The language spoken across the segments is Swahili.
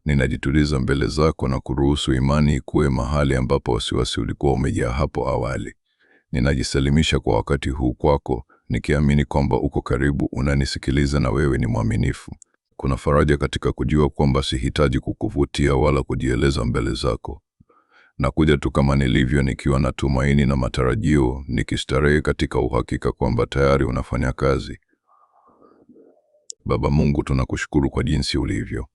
Ninajituliza mbele zako na kuruhusu imani ikuwe mahali ambapo wasiwasi ulikuwa umejaa hapo awali. Ninajisalimisha kwa wakati huu kwako, nikiamini kwamba uko karibu, unanisikiliza na wewe ni mwaminifu. Kuna faraja katika kujua kwamba sihitaji kukuvutia wala kujieleza mbele zako. Nakuja tu kama nilivyo, nikiwa na tumaini na matarajio, nikistarehe katika uhakika kwamba tayari unafanya kazi. Baba Mungu, tunakushukuru kwa jinsi ulivyo.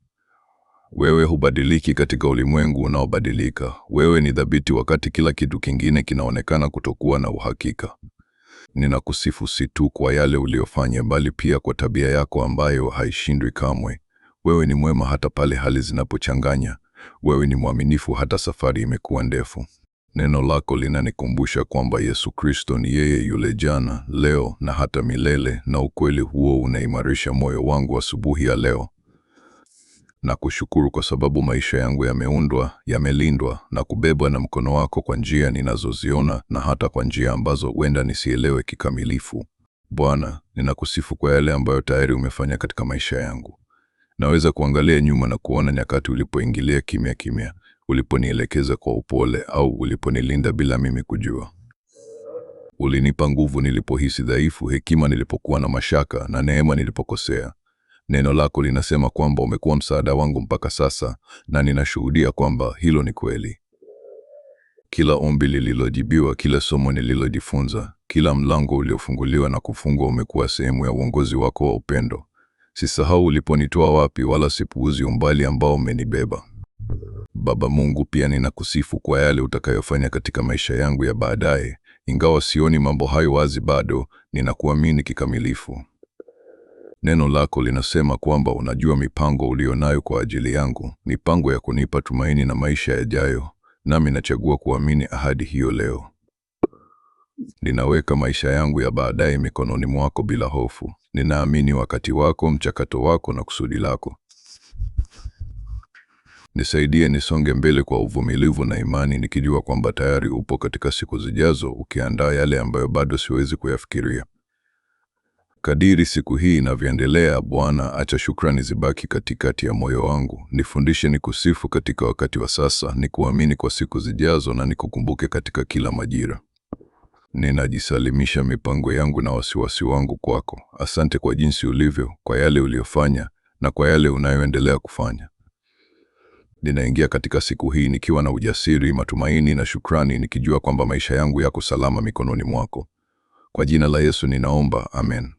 Wewe hubadiliki katika ulimwengu unaobadilika. Wewe ni thabiti wakati kila kitu kingine kinaonekana kutokuwa na uhakika. Ninakusifu si tu kwa yale uliofanya, bali pia kwa tabia yako ambayo haishindwi kamwe. Wewe ni mwema hata pale hali zinapochanganya. Wewe ni mwaminifu hata safari imekuwa ndefu. Neno lako linanikumbusha kwamba Yesu Kristo ni yeye yule jana, leo na hata milele, na ukweli huo unaimarisha moyo wangu asubuhi ya leo. Na kushukuru kwa sababu maisha yangu yameundwa, yamelindwa na kubebwa na mkono wako kwa njia ninazoziona na hata kwa njia ambazo huenda nisielewe kikamilifu. Bwana, ninakusifu kwa yale ambayo tayari umefanya katika maisha yangu. Naweza kuangalia nyuma na kuona nyakati ulipoingilia kimya kimya, uliponielekeza kwa upole au uliponilinda bila mimi kujua. Ulinipa nguvu nilipohisi dhaifu, hekima nilipokuwa na mashaka, na neema nilipokosea. Neno lako linasema kwamba umekuwa msaada wangu mpaka sasa, na ninashuhudia kwamba hilo ni kweli. Kila ombi lililojibiwa, kila somo nililojifunza, kila mlango uliofunguliwa na kufungwa umekuwa sehemu ya uongozi wako wa upendo. Sisahau uliponitoa wapi, wala sipuuzi umbali ambao umenibeba. Baba Mungu, pia ninakusifu kwa yale utakayofanya katika maisha yangu ya baadaye. Ingawa sioni mambo hayo wazi bado, ninakuamini kikamilifu. Neno lako linasema kwamba unajua mipango ulionayo kwa ajili yangu, mipango ya kunipa tumaini na maisha yajayo, nami nachagua kuamini ahadi hiyo leo. Ninaweka maisha yangu ya baadaye mikononi mwako bila hofu. Ninaamini wakati wako, mchakato wako na kusudi lako. Nisaidie nisonge mbele kwa uvumilivu na imani, nikijua kwamba tayari upo katika siku zijazo, ukiandaa yale ambayo bado siwezi kuyafikiria. Kadiri siku hii inavyoendelea, Bwana, acha shukrani zibaki katikati ya moyo wangu. Nifundishe nikusifu katika wakati wa sasa, nikuamini kwa siku zijazo, na nikukumbuke katika kila majira. Ninajisalimisha mipango yangu na wasiwasi wangu kwako. Asante kwa jinsi ulivyo, kwa yale uliofanya na kwa yale unayoendelea kufanya. Ninaingia katika siku hii nikiwa na ujasiri, matumaini na shukrani, nikijua kwamba maisha yangu yako salama mikononi mwako. Kwa jina la Yesu ninaomba, amen.